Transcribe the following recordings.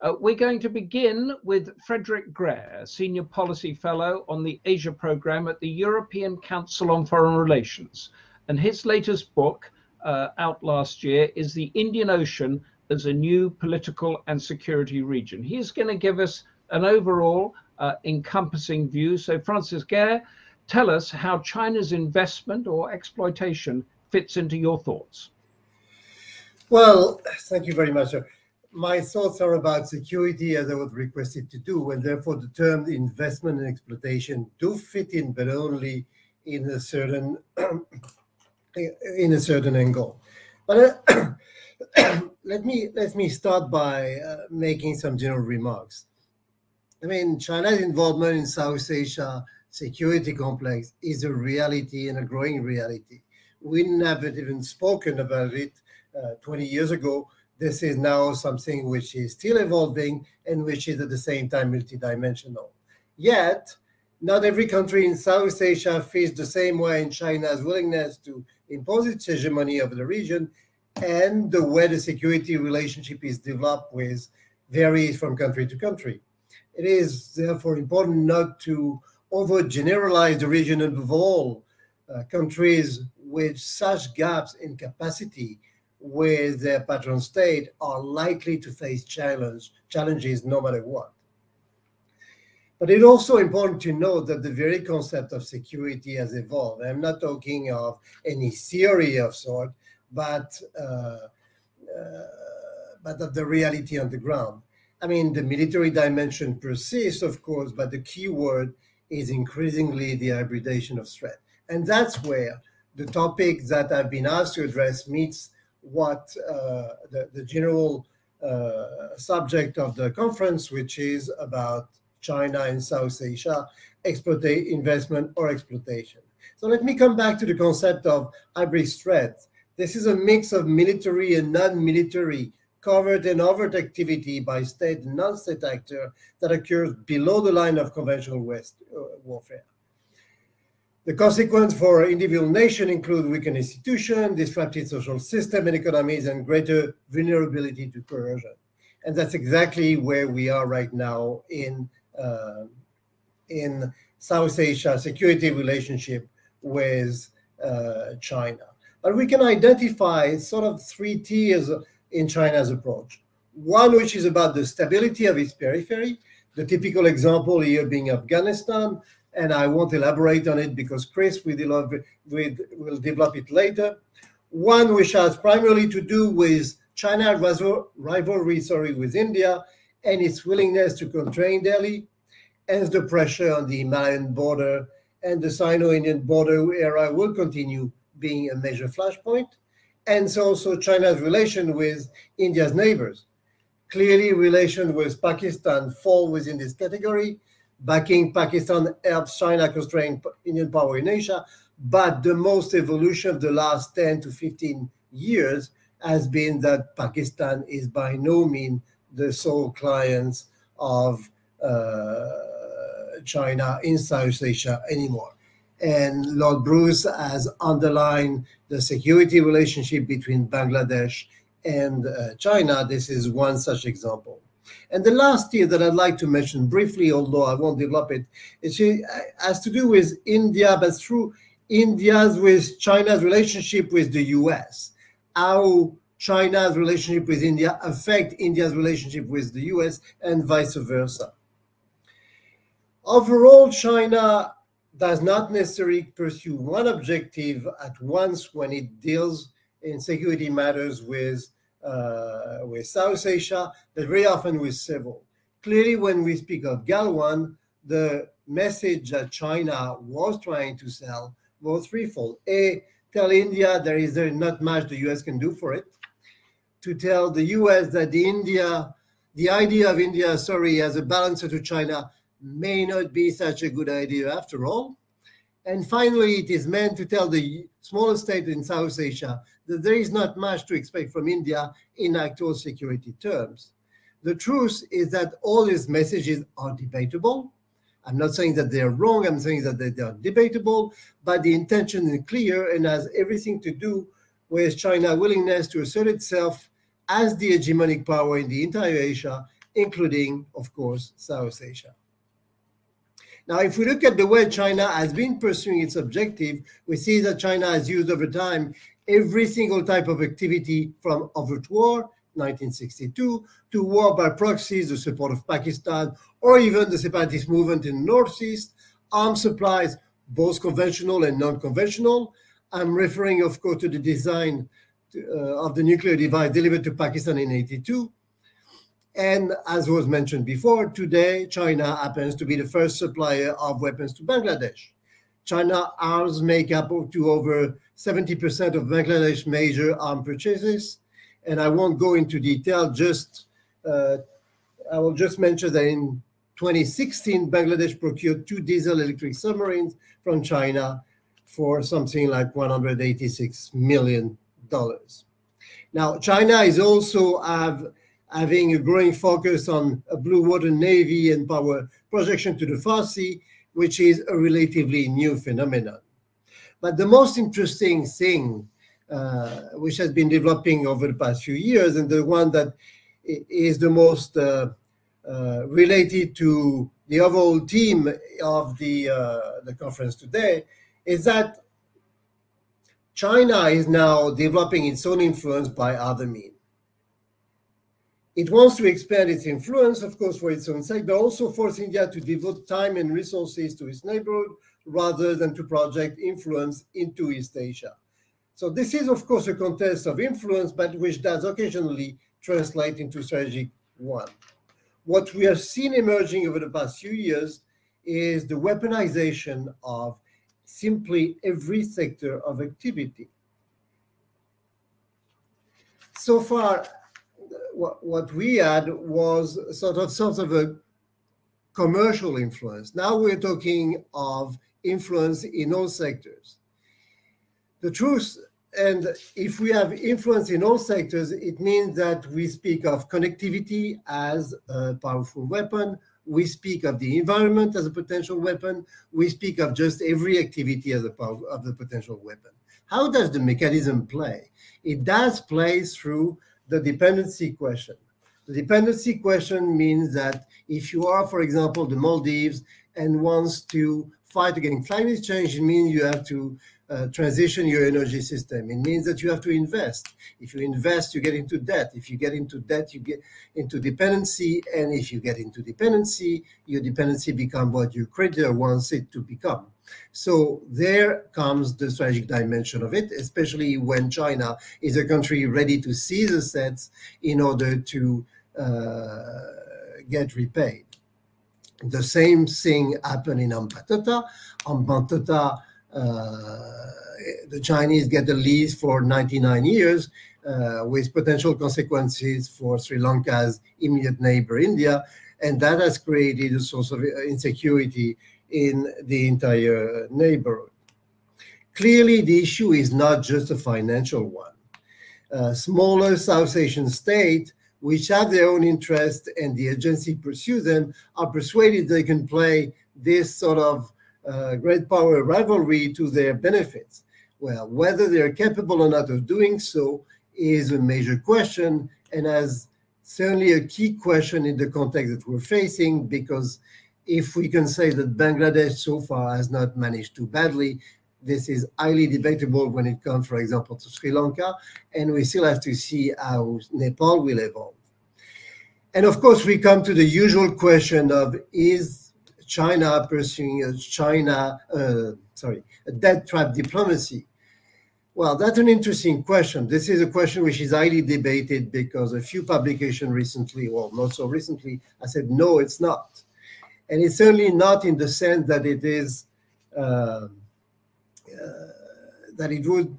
We're going to begin with Frédéric Grare, Senior Policy Fellow on the Asia Programme at the European Council on Foreign Relations. And his latest book, out last year, is The Indian Ocean as a New Political and Security Region. He's going to give us an overall encompassing view. So Francis Grare, tell us how China's investment or exploitation fits into your thoughts. Well, thank you very much, sir. My thoughts are about security, as I was requested to do, and therefore the term investment and exploitation do fit in, but only in a certain angle. But let me start by making some general remarks. I mean, China's involvement in South Asia security complex is a reality and a growing reality. We never even spoken about it 20 years ago. This is now something which is still evolving and which is at the same time multidimensional. Yet, not every country in South Asia feels the same way in China's willingness to impose its hegemony over the region, and the way the security relationship is developed with varies from country to country. It is therefore important not to overgeneralize the region, and above all, countries with such gaps in capacity with their patron state are likely to face challenges no matter what. But it's also important to note that the very concept of security has evolved. I'm not talking of any theory of sort, but of the reality on the ground. I mean, the military dimension persists, of course, but the key word is increasingly the hybridization of threat. And that's where the topic that I've been asked to address meets what the general subject of the conference, which is about China and South Asia, investment or exploitation. So let me come back to the concept of hybrid threat. This is a mix of military and non-military, covert and overt activity by state and non-state actor that occurs below the line of conventional warfare. The consequence for individual nations include weakened institutions, disrupted social system and economies, and greater vulnerability to coercion. And that's exactly where we are right now in South Asia security relationship with China. But we can identify sort of three tiers in China's approach. One which is about the stability of its periphery, the typical example here being Afghanistan, and I won't elaborate on it because Chris will develop it later. One which has primarily to do with China's rivalry with India and its willingness to constrain Delhi, and the pressure on the Himalayan border and the Sino-Indian border era will continue being a major flashpoint. And so also China's relation with India's neighbors. Clearly, relations with Pakistan fall within this category. Backing Pakistan helps China constrain Indian power in Asia, but the most evolution of the last 10 to 15 years has been that Pakistan is by no means the sole clients of China in South Asia anymore. And Lord Bruce has underlined the security relationship between Bangladesh and China. This is one such example. And the last tier that I'd like to mention briefly, although I won't develop it, has to do with India, but through China's relationship with the US. How China's relationship with India affect India's relationship with the US and vice versa. Overall, China does not necessarily pursue one objective at once when it deals in security matters with South Asia, but very often with several. Clearly, when we speak of Galwan, the message that China was trying to sell was threefold. A, tell India there is not much the US can do for it. To tell the US that the idea of India, as a balancer to China may not be such a good idea after all. And finally, it is meant to tell the smaller state in South Asia that there is not much to expect from India in actual security terms. The truth is that all these messages are debatable. I'm not saying that they're wrong, I'm saying that they are debatable, but the intention is clear and has everything to do with China's willingness to assert itself as the hegemonic power in the entire Asia including, of course, South Asia. Now, if we look at the way China has been pursuing its objective, we see that China has used over time every single type of activity from overt war, 1962, to war by proxies, the support of Pakistan, or even the separatist movement in the Northeast, arms supplies, both conventional and non-conventional. I'm referring, of course, to the design of the nuclear device delivered to Pakistan in '82. And as was mentioned before, today, China happens to be the first supplier of weapons to Bangladesh. China arms make up to over 70% of Bangladesh's major arm purchases. And I won't go into detail, I will just mention that in 2016, Bangladesh procured 2 diesel electric submarines from China for something like $186 million. Now, China is also having a growing focus on a blue water navy and power projection to the Far Sea, which is a relatively new phenomenon. But the most interesting thing, which has been developing over the past few years, and the one that is the most related to the overall theme of the conference today, is that China is now developing its own influence by other means. It wants to expand its influence, of course, for its own sake, but also force India to devote time and resources to its neighborhood rather than to project influence into East Asia. So this is, of course, a contest of influence, but which does occasionally translate into strategic one. What we have seen emerging over the past few years is the weaponization of simply every sector of activity. So far, what we had was sort of a commercial influence. Now we're talking of influence in all sectors. The truth, and if we have influence in all sectors, it means that we speak of connectivity as a powerful weapon. We speak of the environment as a potential weapon. We speak of just every activity as a potential weapon. How does the mechanism play? It does play through the dependency question. The dependency question means that if you are, for example, the Maldives and wants to fight against climate change, it means you have to transition your energy system. It means that you have to invest. If you invest, you get into debt. If you get into debt, you get into dependency. And if you get into dependency, your dependency becomes what your creditor wants it to become. So there comes the strategic dimension of it, especially when China is a country ready to seize assets in order to get repaid. The same thing happened in Ambantota. Ambantota, the Chinese get the lease for 99 years with potential consequences for Sri Lanka's immediate neighbor, India, and that has created a source of insecurity in the entire neighborhood. Clearly, the issue is not just a financial one. Smaller South Asian states, which have their own interests and the agency pursues them, are persuaded they can play this sort of great power rivalry to their benefits. Well, whether they're capable or not of doing so is a major question, and as certainly a key question in the context that we're facing, because if we can say that Bangladesh so far has not managed too badly, this is highly debatable when it comes, for example, to Sri Lanka, and we still have to see how Nepal will evolve. And of course, we come to the usual question of, is China pursuing a debt trap diplomacy? Well, that's an interesting question. This is a question which is highly debated because a few publications recently, well, not so recently, I said, no, it's not. And it's certainly not in the sense that it is, that it would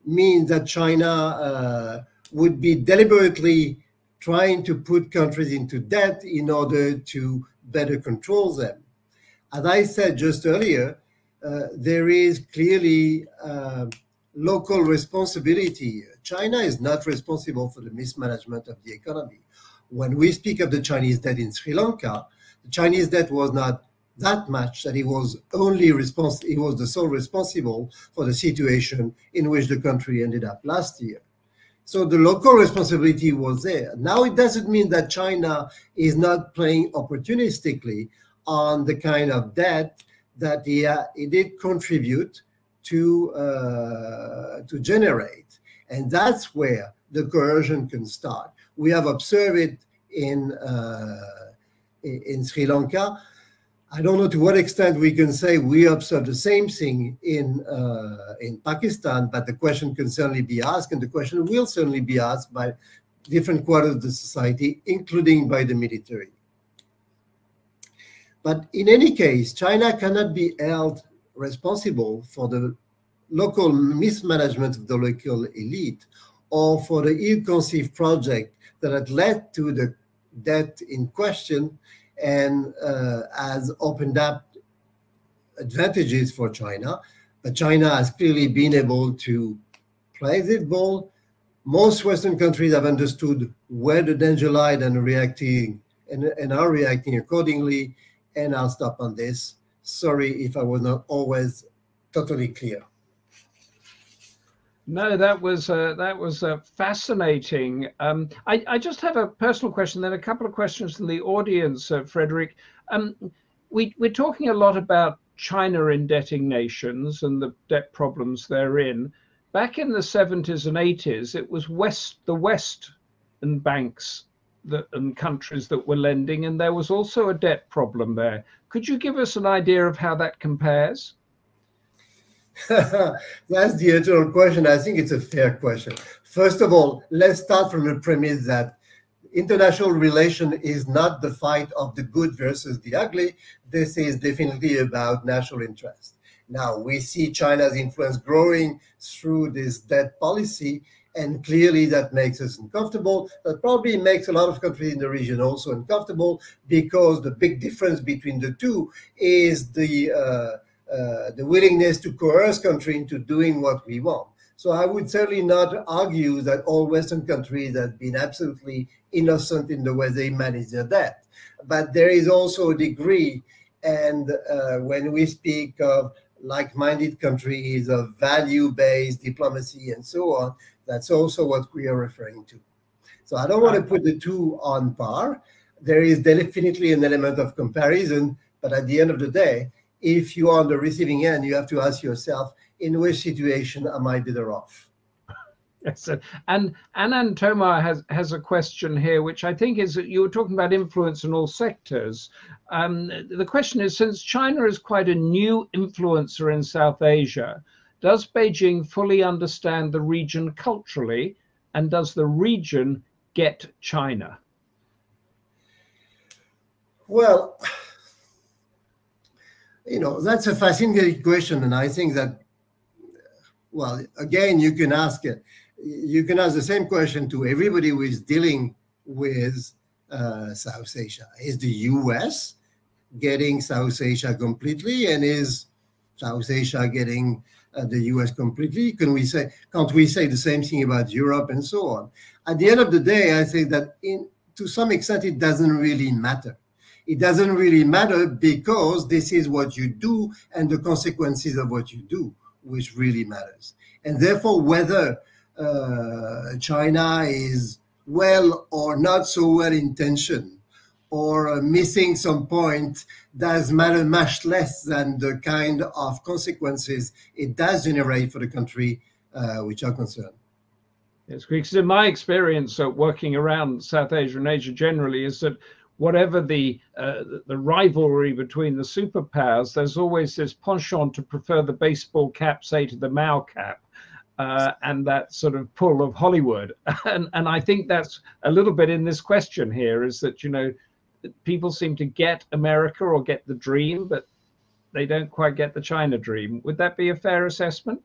mean that China would be deliberately trying to put countries into debt in order to better control them. As I said just earlier, there is clearly local responsibility. China is not responsible for the mismanagement of the economy. When we speak of the Chinese debt in Sri Lanka, the Chinese debt was not that much that it was the sole responsible for the situation in which the country ended up last year. So the local responsibility was there. Now it doesn't mean that China is not playing opportunistically on the kind of debt that it did contribute to generate, and that's where the coercion can start. We have observed it in Sri Lanka. I don't know to what extent we can say we observe the same thing in Pakistan, but the question can certainly be asked, and the question will certainly be asked by different quarters of the society, including by the military. But in any case, China cannot be held responsible for the local mismanagement of the local elite or for the ill-conceived project that had led to the debt in question and has opened up advantages for China. But China has clearly been able to play this ball. Most Western countries have understood where the danger lied and reacting and are reacting accordingly. And I'll stop on this. Sorry if I was not always totally clear. No, that was fascinating. I just have a personal question, then a couple of questions from the audience, Frédéric. We're talking a lot about China indebting nations and the debt problems therein. Back in the 70s and 80s, it was the Western banks and countries that were lending, and there was also a debt problem there. Could you give us an idea of how that compares? That's the eternal question. I think it's a fair question. First of all, let's start from the premise that international relation is not the fight of the good versus the ugly. This is definitely about national interest. Now, we see China's influence growing through this debt policy, and clearly that makes us uncomfortable. That probably makes a lot of countries in the region also uncomfortable, because the big difference between the two is the willingness to coerce countries into doing what we want. So I would certainly not argue that all Western countries have been absolutely innocent in the way they manage their debt. But there is also a degree, and when we speak of like-minded countries, of value-based diplomacy and so on, that's also what we are referring to. So I don't want to put the two on par. There is definitely an element of comparison, but at the end of the day, if you are on the receiving end, you have to ask yourself, in which situation am I better off? Yes, and Anand Tomar has a question here, which I think is that you were talking about influence in all sectors. The question is, since China is quite a new influencer in South Asia, does Beijing fully understand the region culturally, and does the region get China? Well, that's a fascinating question, and I think that, well, again, you can ask the same question to everybody who is dealing with South Asia. Is the US getting South Asia completely, and is South Asia getting the US completely? Can't we say the same thing about Europe and so on? At the end of the day, I think that to some extent it doesn't really matter. It doesn't really matter, because this is what you do and the consequences of what you do, which really matters. And therefore, whether China is well or not so well intentioned or missing some point does matter much less than the kind of consequences it does generate for the country which are concerned. Yes, because in my experience working around South Asia and Asia generally is that whatever the rivalry between the superpowers, there's always this penchant to prefer the baseball cap, say, to the Mao cap, and that sort of pull of Hollywood. And I think that's a little bit in this question here, is that, people seem to get America or get the dream, but they don't quite get the China dream. Would that be a fair assessment?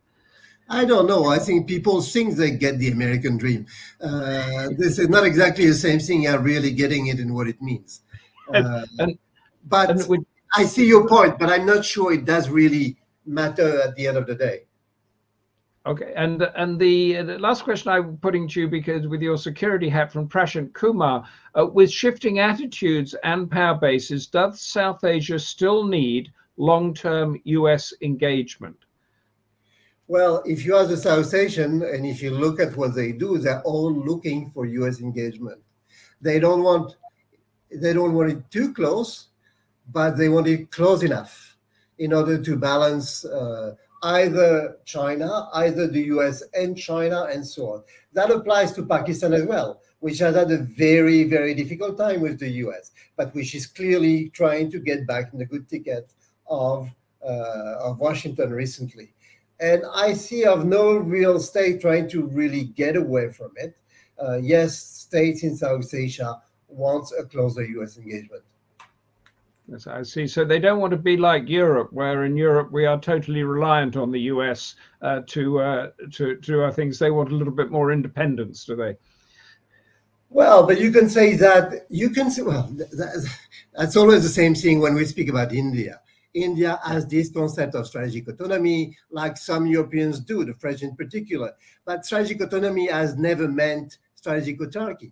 I don't know. I think people think they get the American dream. This is not exactly the same thing as really getting it and what it means. But I see your point, but I'm not sure it does really matter at the end of the day. Okay, and the last question I'm putting to you, because with your security hat, from Prashant Kumar, with shifting attitudes and power bases, does South Asia still need long-term US engagement? Well, if you ask the South Asian, and if you look at what they do, they're all looking for US engagement. They don't want it too close, but they want it close enough in order to balance either China, either the US and China, and so on. That applies to Pakistan as well, which has had a very, very difficult time with the US, but which is clearly trying to get back in the good ticket of Washington recently. And I see of no real state trying to really get away from it. Yes, states in South Asia want a closer US engagement. Yes, I see. So they don't want to be like Europe, where in Europe we are totally reliant on the US to do our things. They want a little bit more independence, do they? Well, but you can say that, well, that's always the same thing when we speak about India. India has this concept of strategic autonomy, like some Europeans do, the French in particular. But strategic autonomy has never meant strategic autarky.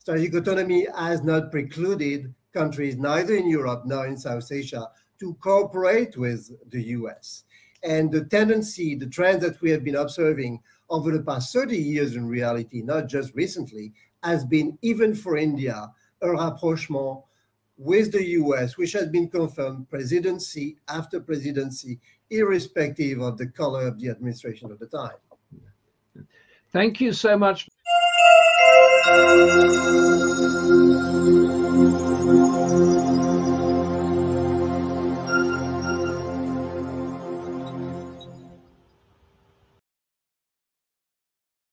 Strategic autonomy has not precluded countries, neither in Europe nor in South Asia, to cooperate with the US. And the tendency, the trend that we have been observing over the past 30 years in reality, not just recently, has been, even for India, a rapprochement with the US, which has been confirmed presidency after presidency, irrespective of the color of the administration at the time. Thank you so much.